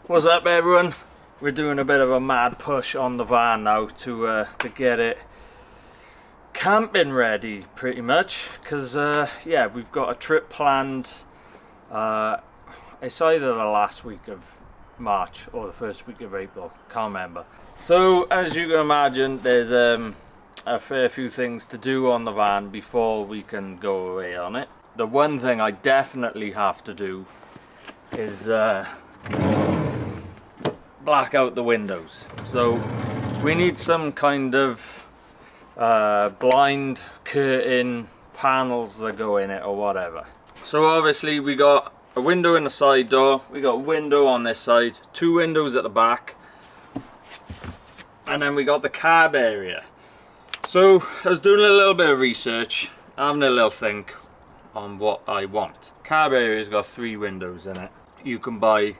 What's up, everyone? We're doing a bit of a mad push on the van now to get it camping ready, pretty much. Because yeah, we've got a trip planned. It's either the last week of March or the first week of April. Can't remember. So as you can imagine, there's a fair few things to do on the van before we can go away on it. The one thing I definitely have to do is black out the windows. So we need some kind of blind, curtain, panels that go in it or whatever. So obviously we got a window in the side door, we got a window on this side, two windows at the back, and then we got the cab area. So I was doing a little bit of research, having a little think on what I want. Cab area's got 3 windows in it. You can buy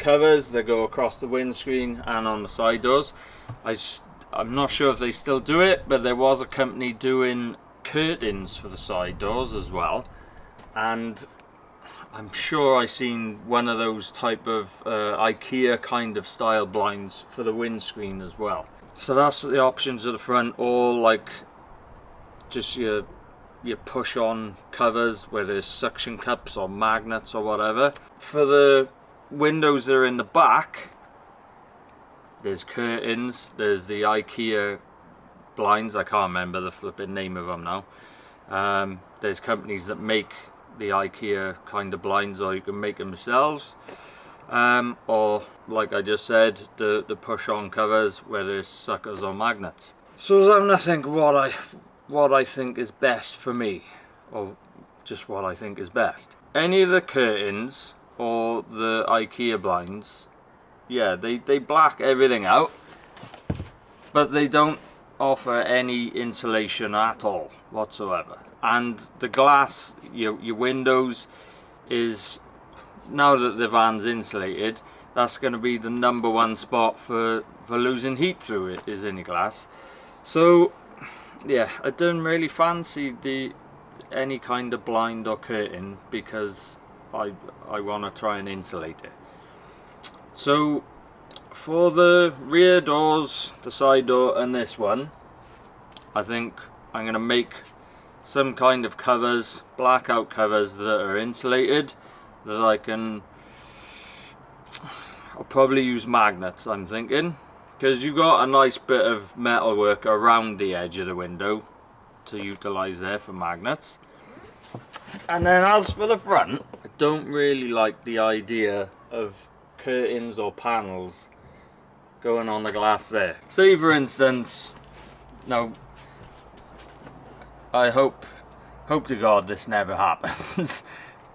covers that go across the windscreen and on the side doors. I'm not sure if they still do it, but there was a company doing curtains for the side doors as well, and I'm sure I seen one of those type of IKEA kind of style blinds for the windscreen as well. So that's the options at the front, or like just your push on covers, whether it's suction cups or magnets or whatever. For the windows that are in the back, there's curtains, there's the IKEA blinds, I can't remember the flipping name of them now. There's companies that make the IKEA kind of blinds, or you can make them yourselves. Or like I just said, the push on covers, whether it's suckers or magnets. So I was having to think what I think is best for me, or just what I think is best. Any of the curtains or the IKEA blinds, yeah, they black everything out, but they don't offer any insulation at all whatsoever. And the glass, your windows, is, now that the van's insulated, that's going to be the #1 spot for losing heat through it, is any glass. So yeah, I don't really fancy any kind of blind or curtain, because I want to try and insulate it. So for the rear doors, the side door and this one, I think I'm going to make some kind of covers, blackout covers that are insulated, that I'll probably use magnets, I'm thinking, because you got a nice bit of metalwork around the edge of the window to utilize there for magnets. And then as for the front, I don't really like the idea of curtains or panels going on the glass there. Say for instance, now I hope to God this never happens,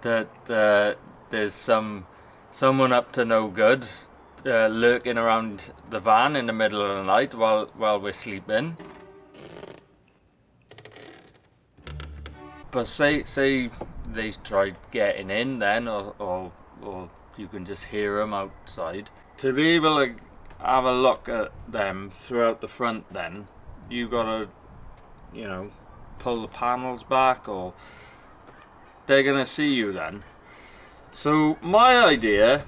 that there's someone up to no good lurking around the van in the middle of the night while we're sleeping. But say they tried getting in then, or you can just hear them outside. To be able to have a look at them throughout the front, then you gotta, pull the panels back, or they're gonna see you then. So my idea,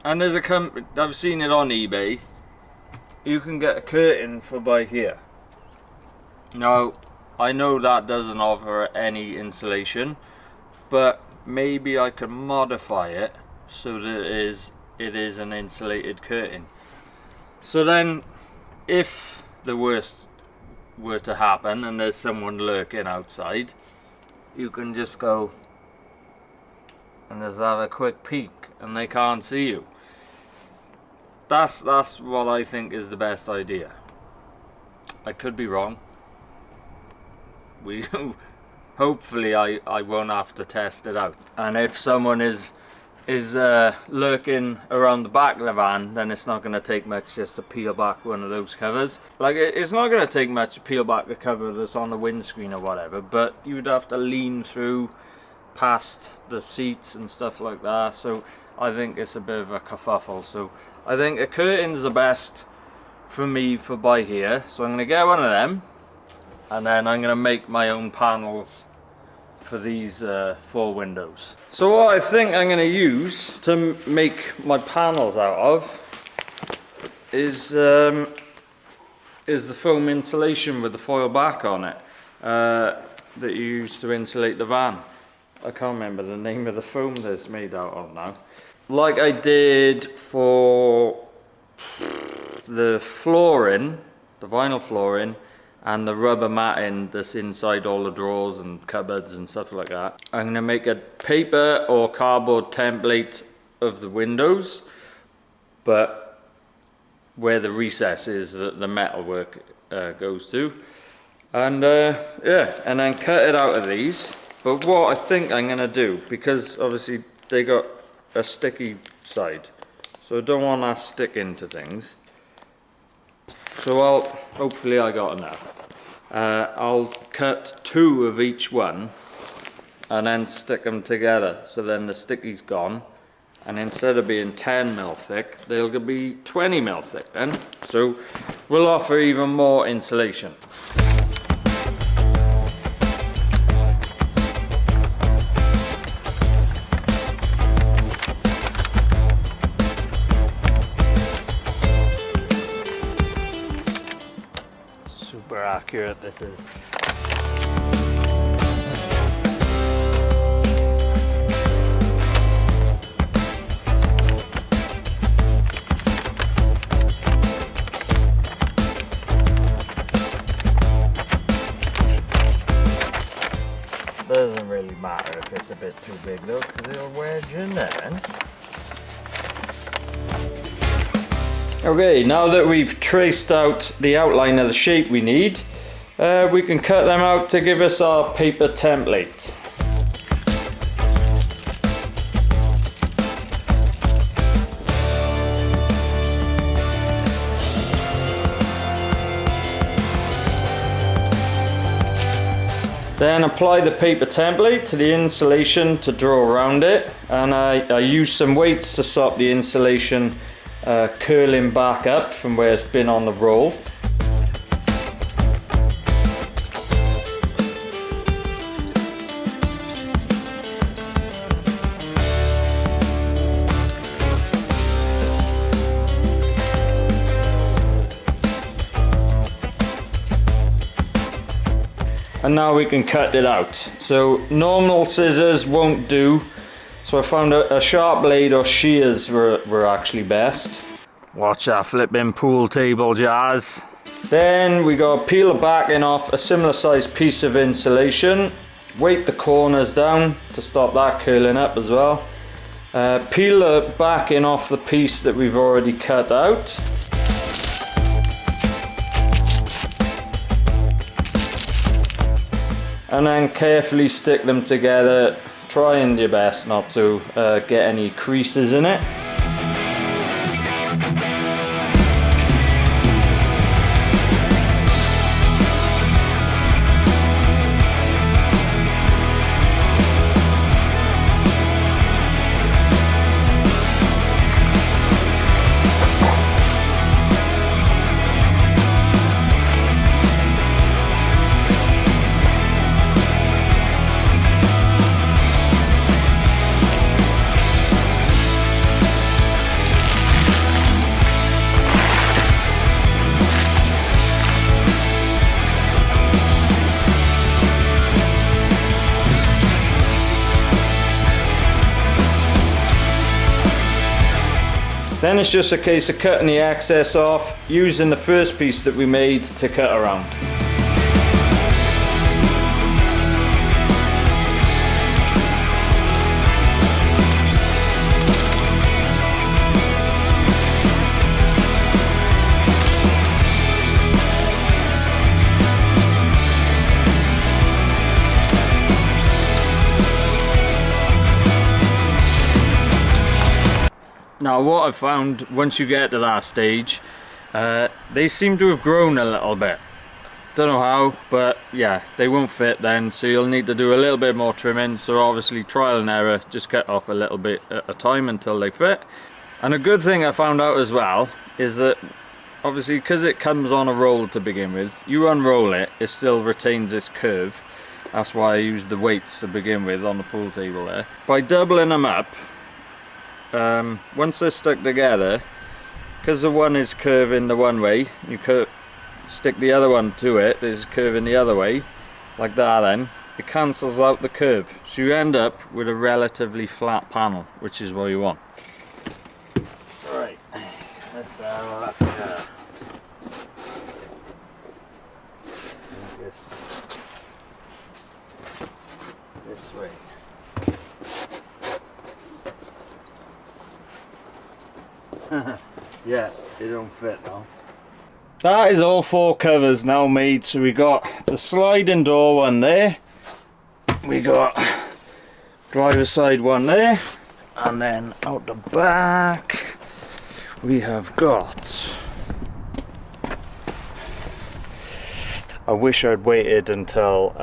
and there's a company, I've seen it on eBay, you can get a curtain for by here. Now I know that doesn't offer any insulation, but maybe I can modify it so that it is an insulated curtain. So then if the worst were to happen and there's someone lurking outside, you can just go and just have a quick peek and they can't see you. That's what I think is the best idea. I could be wrong. Hopefully I won't have to test it out. And if someone is lurking around the back of the van, then it's not going to take much just to peel back one of those covers. Like, it's not going to take much to peel back the cover that's on the windscreen or whatever, but you'd have to lean through past the seats and stuff like that. So I think it's a bit of a kerfuffle. So I think a curtain's the best for me for by here. So I'm going to get one of them, and then I'm going to make my own panels for these 4 windows. So what I think I'm going to use to make my panels out of is the foam insulation with the foil back on it that you use to insulate the van. I can't remember the name of the foam that it's made out of now. Like I did for the flooring, the vinyl flooring, and the rubber matting that's inside all the drawers and cupboards and stuff like that. I'm going to make a paper or cardboard template of the windows, but where the recess is that the metal work goes to. And yeah, and then cut it out of these. But what I think I'm going to do, because obviously they got a sticky side, so I don't want that stick into things. So hopefully I got enough. I'll cut 2 of each one and then stick them together, so then the sticky's gone, and instead of being 10mm thick, they'll be 20mm thick then. So we'll offer even more insulation. Super accurate this is. Doesn't really matter if it's a bit too big though, because it'll wedge in there. Okay, now that we've traced out the outline of the shape we need, we can cut them out to give us our paper template. Then apply the paper template to the insulation to draw around it, and I use some weights to stop the insulation curling back up from where it's been on the roll. And now we can cut it out. So normal scissors won't do, so I found a sharp blade or shears were actually best. Watch that flipping pool table, Jazz. Then we gotta peel the backing off a similar sized piece of insulation, weight the corners down to stop that curling up as well. Peel the backing off the piece that we've already cut out. And then carefully stick them together, trying your best not to get any creases in it. Then it's just a case of cutting the excess off, using the first piece that we made to cut around. Now what I've found, once you get to that stage, they seem to have grown a little bit. Don't know how, but yeah, they won't fit then, so you'll need to do a little bit more trimming. So obviously trial and error, just cut off a little bit at a time until they fit. And a good thing I found out as well is that obviously because it comes on a roll to begin with, you unroll it, it still retains its curve. That's why I used the weights to begin with on the pool table there. By doubling them up, once they're stuck together, because the one is curving the one way, you stick the other one to it, it's curving the other way, like that then, it cancels out the curve. So you end up with a relatively flat panel, which is what you want. Right, let's have a look here. This way. Yeah, it don't fit now. That is all 4 covers now made. So we got the sliding door one there, we got driver's side one there, and then out the back we have got, I wish I'd waited until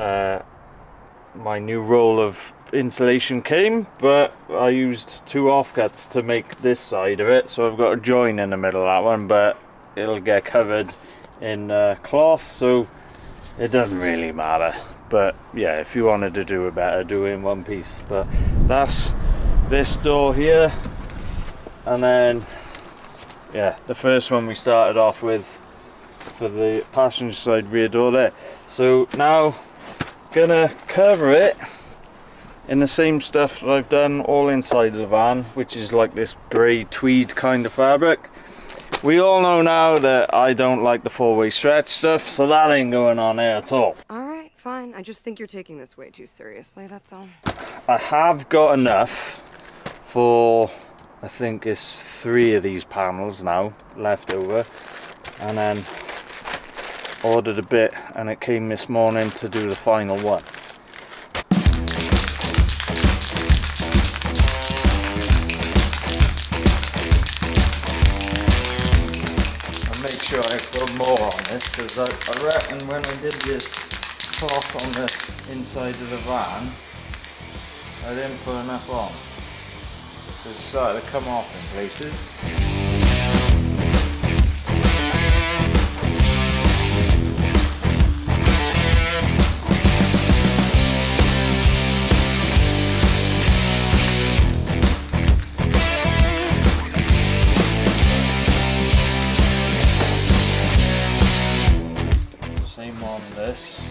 my new roll of insulation came, but I used 2 offcuts to make this side of it, so I've got a join in the middle of that one, but it'll get covered in cloth, so it doesn't really matter. But yeah, if you wanted to do it better, do it in one piece. But that's this door here, and then yeah, the first one we started off with for the passenger side rear door there. So now gonna cover it in the same stuff that I've done all inside of the van, which is like this grey tweed kind of fabric. We all know now that I don't like the 4-way stretch stuff, so that ain't going on there at all. Alright, fine. I just think you're taking this way too seriously, that's all. I have got enough for, I think it's 3 of these panels now left over, and then ordered a bit and it came this morning to do the final one. Make sure I put more on this, because I reckon when I did this cloth on the inside of the van, I didn't put enough on. So it started to come off in places. This.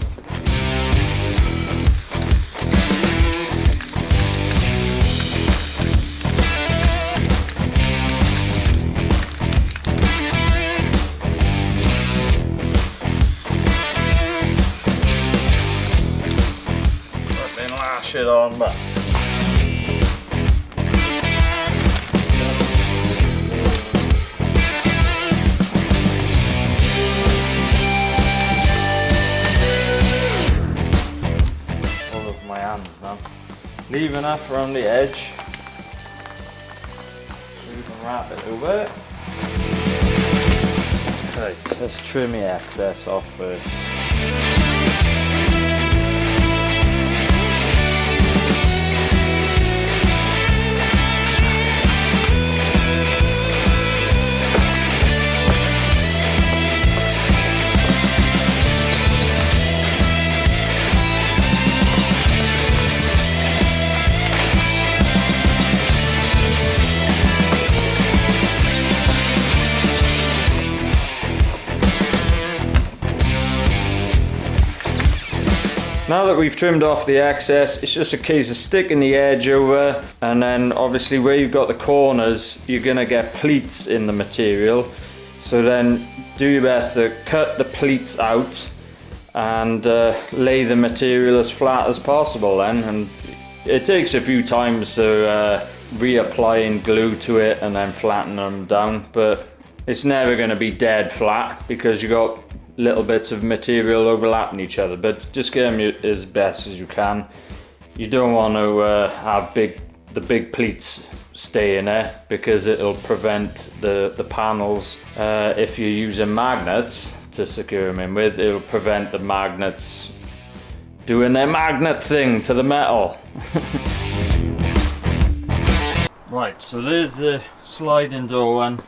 But then lash it on back. Now. Leave enough around the edge so you can wrap it over. Okay, let's trim the excess off first. Now that we've trimmed off the excess, it's just a case of sticking the edge over, and then obviously where you've got the corners, you're gonna get pleats in the material. So then do your best to cut the pleats out and lay the material as flat as possible then. And it takes a few times to reapply and glue to it and then flatten them down, but it's never gonna be dead flat because you got little bits of material overlapping each other, but just get them as best as you can. You don't want to have the big pleats stay in there, because it'll prevent the panels, if you're using magnets to secure them in with, it'll prevent the magnets doing their magnet thing to the metal. Right, so there's the sliding door one.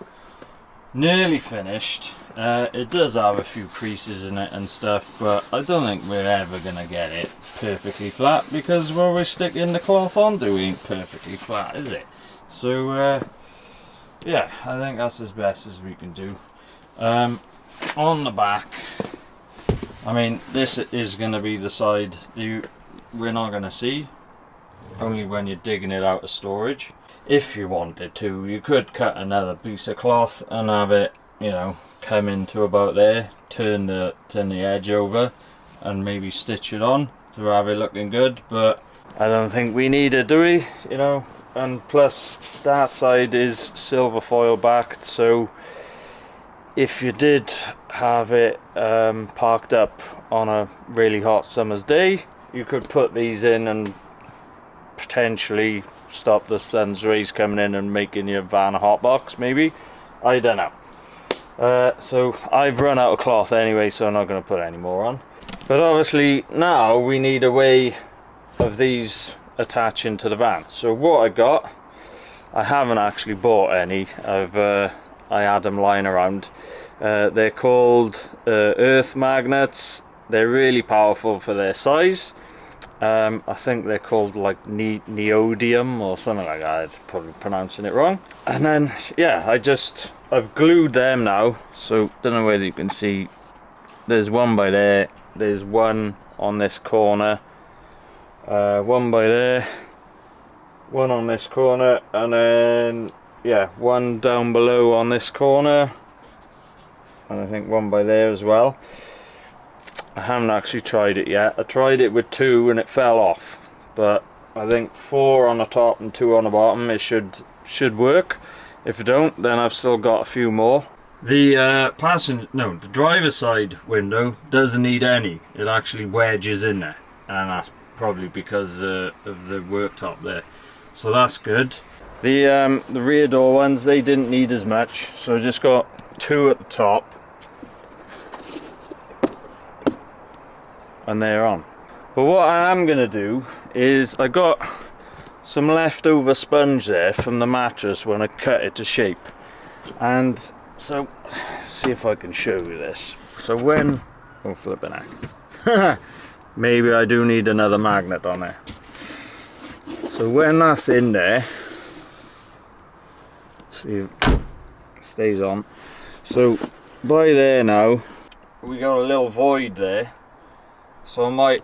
nearly finished. It does have a few creases in it and stuff, but I don't think we're ever gonna get it perfectly flat because where we're sticking the cloth onto ain't perfectly flat, is it? So yeah, I think that's as best as we can do. On the back, I mean, this is gonna be the side we're not gonna see, only when you're digging it out of storage. If you wanted to, you could cut another piece of cloth and have it, you know, come into about there, turn the edge over and maybe stitch it on to have it looking good, but I don't think we need it, do we? You know, and plus that side is silver foil backed, so if you did have it parked up on a really hot summer's day, you could put these in and potentially stop the sun's rays coming in and making your van a hot box, maybe. I don't know. So I've run out of cloth anyway, so I'm not going to put any more on. But obviously now we need a way of these attaching to the van. So what I got, I haven't actually bought any. I had them lying around. They're called earth magnets. They're really powerful for their size. I think they're called like neodymium or something like that. I'm probably pronouncing it wrong. And then yeah, I've glued them now, so don't know whether you can see. There's one by there, there's one on this corner, one by there, one on this corner, and then yeah, one down below on this corner, and I think one by there as well. I haven't actually tried it yet. I tried it with 2 and it fell off, but I think 4 on the top and 2 on the bottom, it should work. If it don't, then I've still got a few more. The the driver's side window doesn't need any. It actually wedges in there, and that's probably because of the worktop there. So that's good. The rear door ones, they didn't need as much, so I just got 2 at the top, and they're on. But what I am gonna do is I got some leftover sponge there from the mattress when I cut it to shape, and so see if I can show you this. So when flip it out. Maybe I do need another magnet on there. So when that's in there, see if it stays on. So by there now we got a little void there, so I might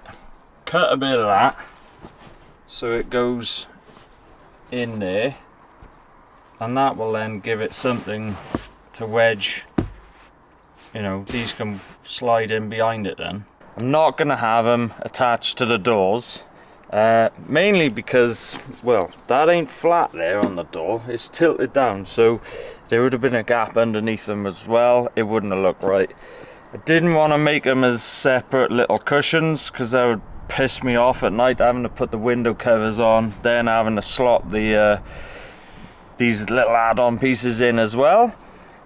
cut a bit of that so it goes in there, and that will then give it something to wedge. You know, these can slide in behind it then. I'm not going to have them attached to the doors, mainly because, well, that ain't flat there on the door, it's tilted down, so there would have been a gap underneath them as well. It wouldn't have looked right. I didn't want to make them as separate little cushions because that would piss me off at night, having to put the window covers on, then having to slot the these little add-on pieces in as well.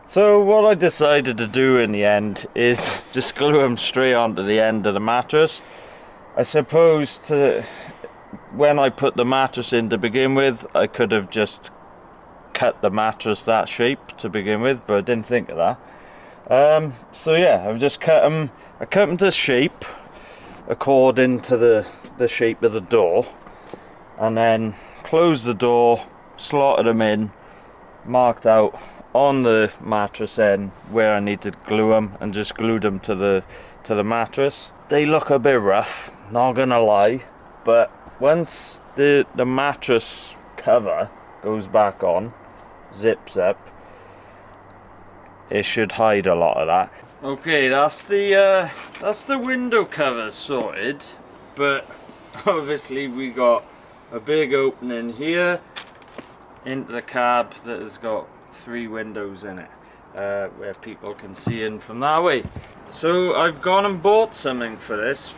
So what I decided to do in the end is just glue them straight onto the end of the mattress. I suppose when I put the mattress in to begin with, I could have just cut the mattress that shape to begin with, but I didn't think of that. So yeah, I've just cut them. I cut them to shape according to the shape of the door, and then closed the door, slotted them in, marked out on the mattress end where I need to glue them, and just glued them to the mattress. They look a bit rough, not gonna lie, but once the mattress cover goes back on, zips up, it should hide a lot of that. Okay, that's the window covers sorted, but obviously we got a big opening here into the cab that has got 3 windows in it, where people can see in from that way. So I've gone and bought something for this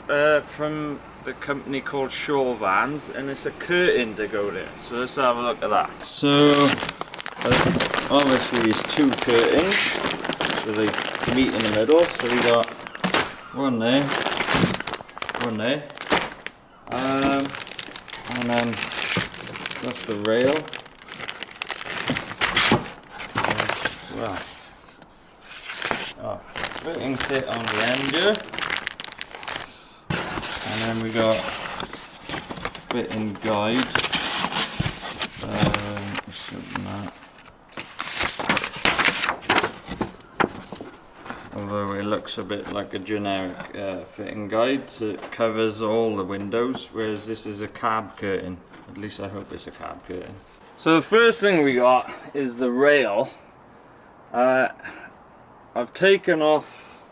from the company called Shore Vans, and it's a curtain to go there. So let's have a look at that. So obviously it's 2 curtains, so they meet in the middle. So we got one there, and then that's the rail. Well, fitting kit on the end here. And then we got fitting guide. Although it looks a bit like a generic fitting guide, so it covers all the windows, whereas this is a cab curtain. At least I hope it's a cab curtain. So the first thing we got is the rail. I've taken off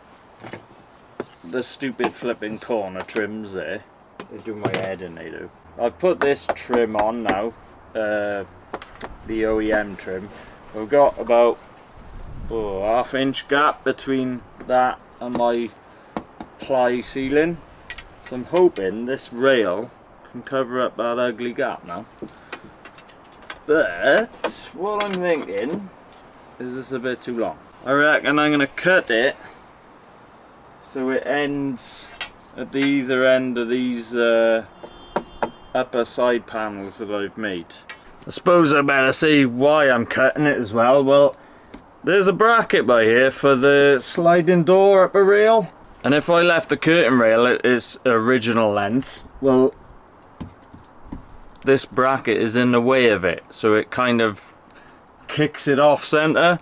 the stupid flipping corner trims there. They do my head in, they do. I've put this trim on now, the OEM trim. We've got about half-inch gap between that and my ply ceiling. So I'm hoping this rail can cover up that ugly gap now. But what I'm thinking is this a bit too long. I reckon I'm going to cut it so it ends at the either end of these upper side panels that I've made. I suppose I better say why I'm cutting it as well. Well, there's a bracket by here for the sliding door upper rail, and if I left the curtain rail at its original length, well, this bracket is in the way of it, so it kind of kicks it off center,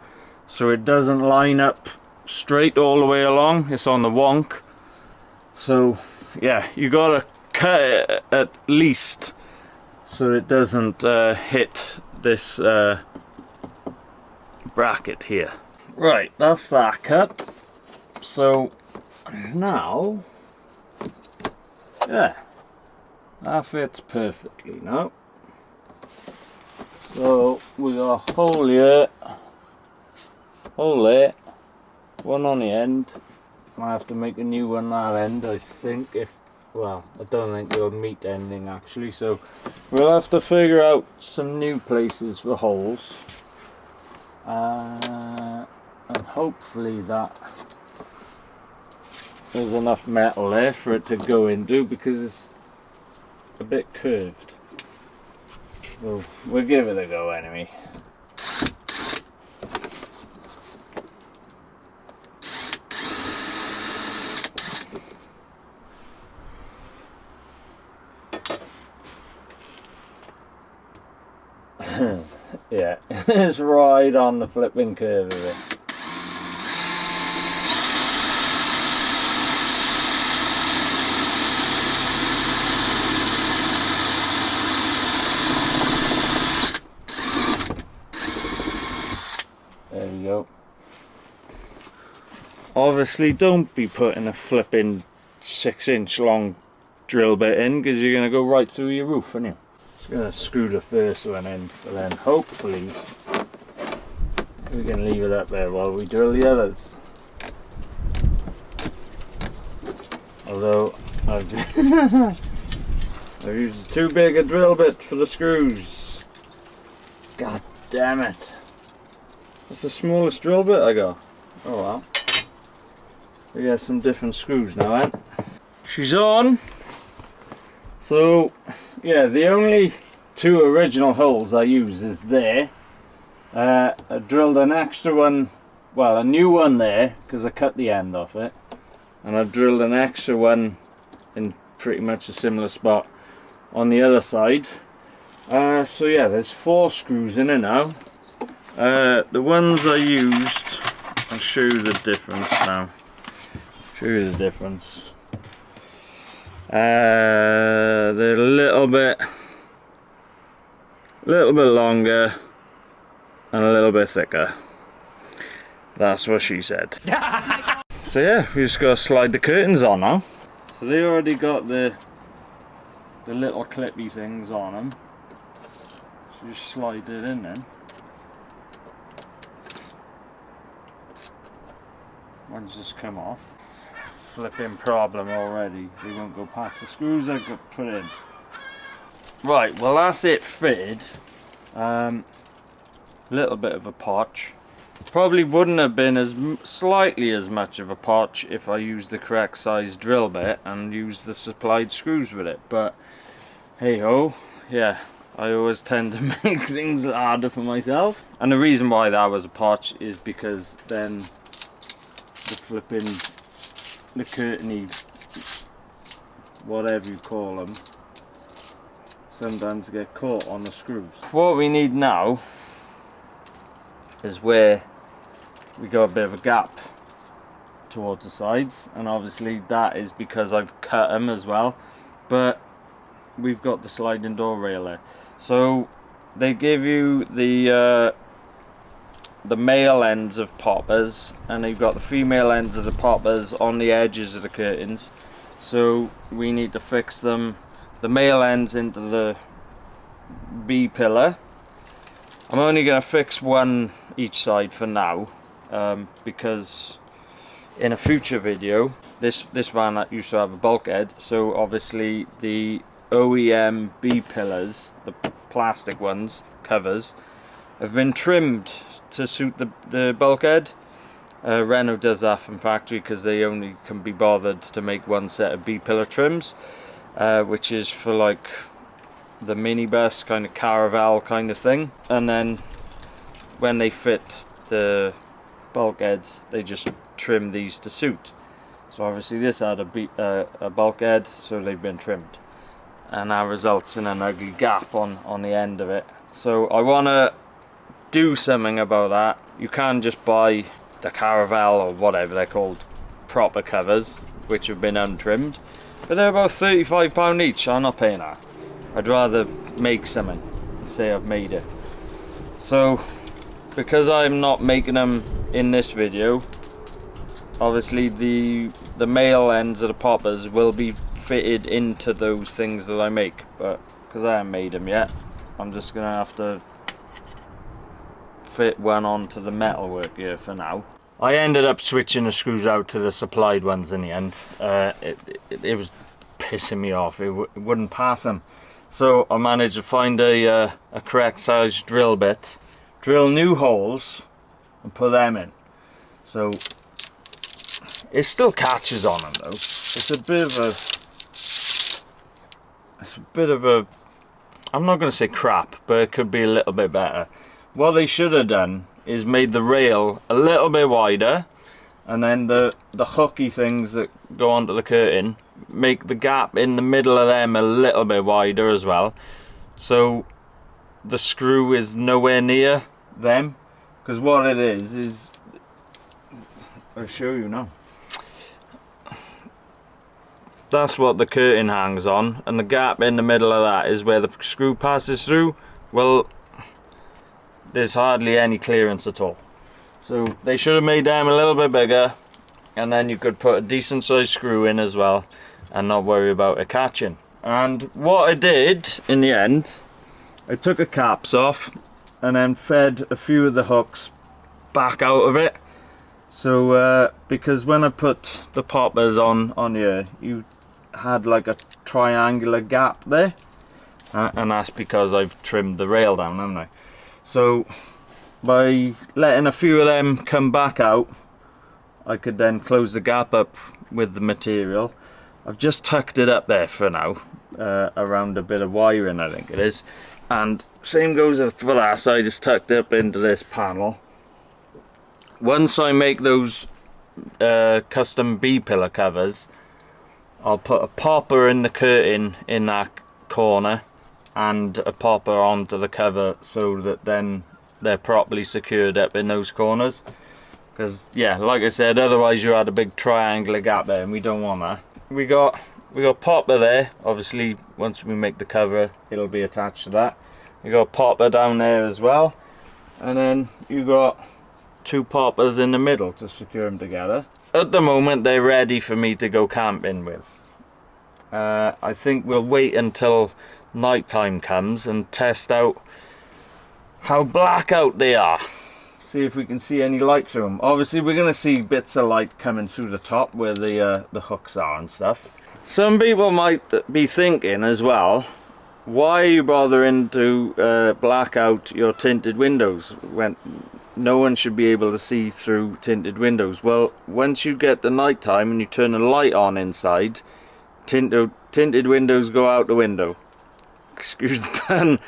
so it doesn't line up straight all the way along. It's on the wonk. So yeah, you gotta cut it at least so it doesn't hit this bracket here. Right, that's that cut. So now, yeah, that fits perfectly now. So we got a hole here, hole there, one on the end. I have to make a new one that end, I think. Well, I don't think it'll meet ending actually, so we'll have to figure out some new places for holes. And hopefully that there's enough metal there for it to go into, because it's a bit curved. So we'll give it a go anyway. Yeah, it's right on the flipping curve of it. There we go. Obviously don't be putting a flipping 6-inch long drill bit in, because you're going to go right through your roof, aren't you? Just going to screw the first one in, so then hopefully we can leave it up there while we drill the others. Although I've used too big a drill bit for the screws. God damn it. That's the smallest drill bit I got. Oh well. We got some different screws now, eh? She's on. So yeah, the only two original holes I use is there. I drilled an extra one, well, a new one there, because I cut the end off it, and I've drilled an extra one in pretty much a similar spot on the other side. So yeah, there's 4 screws in it now. The ones I used, I'll show you the difference now. Show you the difference. They're a little bit longer and a little bit thicker. That's what she said. So yeah, we just gotta slide the curtains on now. So they already got the little clippy things on them. So just slide it in then. One's just come off. Flipping problem already. They won't go past the screws I got put in. Right, well that's it fitted. Little bit of a potch. Probably wouldn't have been as slightly as much of a potch if I used the correct size drill bit and used the supplied screws with it, but hey ho, yeah, I always tend to make things harder for myself. And the reason why that was a potch is because then the curtainy, whatever you call them, sometimes get caught on the screws. What we need now is where we got a bit of a gap towards the sides, and obviously that is because I've cut them as well, but we've got the sliding door rail there. So they give you the male ends of poppers, and you've got the female ends of the poppers on the edges of the curtains. So we need to fix them, the male ends, into the B pillar. I'm only going to fix one each side for now, because in a future video, this van used to have a bulkhead, so obviously the OEM B pillars, the plastic ones, covers, have been trimmed to suit the bulkhead. Renault does that from factory because they only can be bothered to make one set of B pillar trims, which is for like the minibus kind of caravel kind of thing, and then when they fit the bulkheads they just trim these to suit. So obviously this had a bulkhead, so they've been trimmed, and that results in an ugly gap on the end of it. So I want to do something about that. You can just buy the caravel or whatever they're called, proper covers, which have been untrimmed, but they're about £35 each. I'm not paying that. I'd rather make something and say I've made it. So because I'm not making them in this video, obviously the male ends of the poppers will be fitted into those things that I make, but because I haven't made them yet, I'm just gonna have to fit one onto the metalwork here for now. I ended up switching the screws out to the supplied ones in the end. It was pissing me off. It wouldn't pass them. So I managed to find a correct size drill bit, drill new holes and put them in. So it still catches on them though. It's a bit of a I'm not going to say crap, but it could be a little bit better. What they should have done is made the rail a little bit wider, and then the hooky things that go onto the curtain, make the gap in the middle of them a little bit wider as well, so the screw is nowhere near them. Because what it is I'll show you now. That's what the curtain hangs on, and the gap in the middle of that is where the screw passes through. Well, there's hardly any clearance at all. So they should have made them a little bit bigger, and then you could put a decent sized screw in as well and not worry about it catching. And what I did in the end, I took the caps off and then fed a few of the hooks back out of it. So because when I put the poppers on here, you had like a triangular gap there, and that's because I've trimmed the rail down, haven't I? So by letting a few of them come back out, I could then close the gap up with the material. I've just tucked it up there for now, around a bit of wiring I think it is, and same goes for that side. It's tucked up into this panel. Once I make those custom B pillar covers, I'll put a popper in the curtain in that corner and a popper onto the cover, so that then they're properly secured up in those corners. Because yeah, like I said, otherwise you had a big triangular gap there, and we don't want that. We got popper there. Obviously once we make the cover it'll be attached to that. You got popper down there as well, and then you got two poppers in the middle to secure them together. At the moment they're ready for me to go camping with. I think we'll wait until night time comes and test out how blackout they are. See if we can see any light through them. Obviously we're going to see bits of light coming through the top where the hooks are and stuff. Some people might be thinking as well, why are you bothering to black out your tinted windows when no one should be able to see through tinted windows? Well, once you get the night time and you turn the light on inside, tinted windows go out the window. Excuse the pun.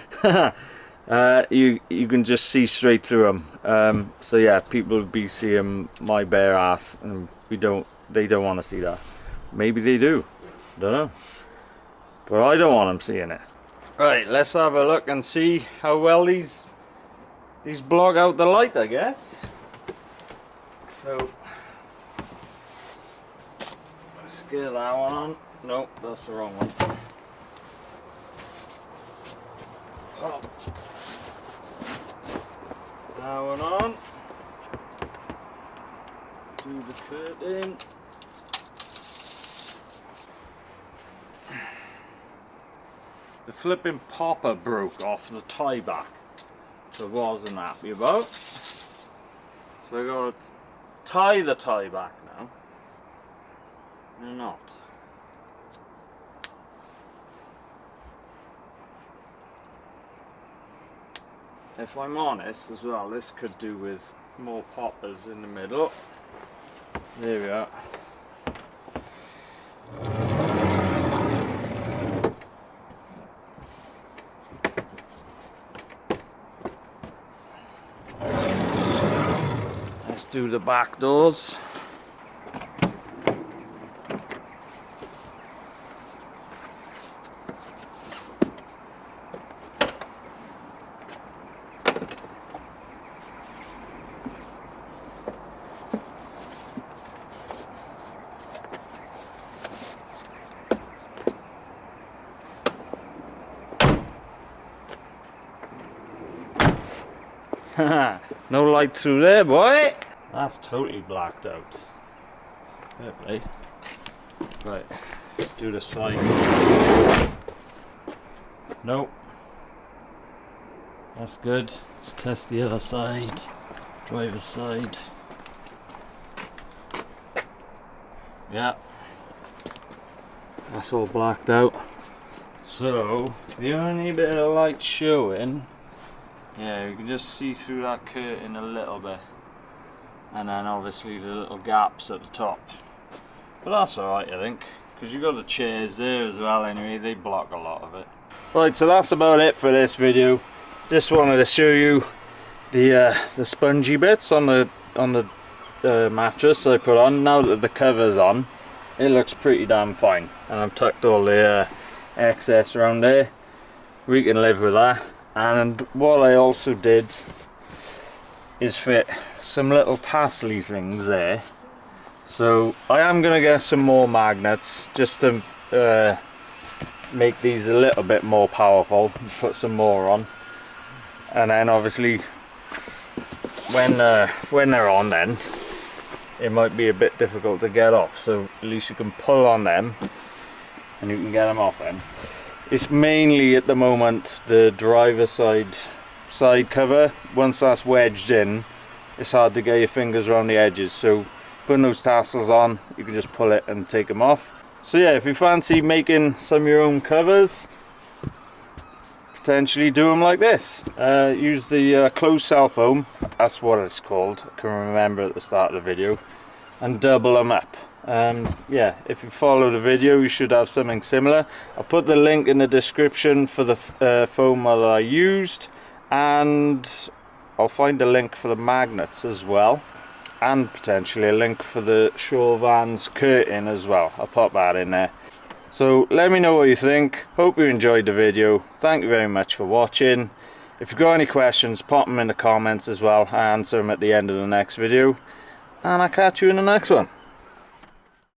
you can just see straight through them. So yeah, people will be seeing my bare ass, and they don't want to see that. Maybe they do, don't know, but I don't want them seeing it. Right, let's have a look and see how well these block out the light, I guess. So let's get that one on. Nope, that's the wrong one. Oh. That one on. Do the curtain. The flipping popper broke off the tie back, which I wasn't happy about. So I gotta tie the tie back now. Or not. If I'm honest as well, this could do with more poppers in the middle. There we are. Let's do the back doors. No light through there, boy. That's totally blacked out. Fair play. Right, let's do the side. Nope. That's good. Let's test the other side. Driver's side. Yeah. That's all blacked out. So, the only bit of light showing, yeah, you can just see through that curtain a little bit, and then obviously the little gaps at the top. But that's alright, I think, because you've got the chairs there as well anyway, they block a lot of it. Right, so that's about it for this video. Just wanted to show you the spongy bits on the mattress I put on. Now that the cover's on, it looks pretty damn fine, and I've tucked all the excess around there. We can live with that. And what I also did is fit some little tassely things there. So I am going to get some more magnets just to make these a little bit more powerful and put some more on. And then obviously when they're on, then it might be a bit difficult to get off. So at least you can pull on them and you can get them off then. It's mainly at the moment the driver's side cover. Once that's wedged in, it's hard to get your fingers around the edges. So putting those tassels on, you can just pull it and take them off. So yeah, if you fancy making some of your own covers, potentially do them like this. Use the closed cell foam, that's what it's called, I can remember at the start of the video, and double them up. Yeah, if you follow the video you should have something similar. I'll put the link in the description for the foam that I used, and I'll find a link for the magnets as well, and potentially a link for the Shore Vans curtain as well. I'll pop that in there. So let me know what you think. Hope you enjoyed the video. Thank you very much for watching. If you've got any questions, pop them in the comments as well. I'll answer them at the end of the next video, and I'll catch you in the next one.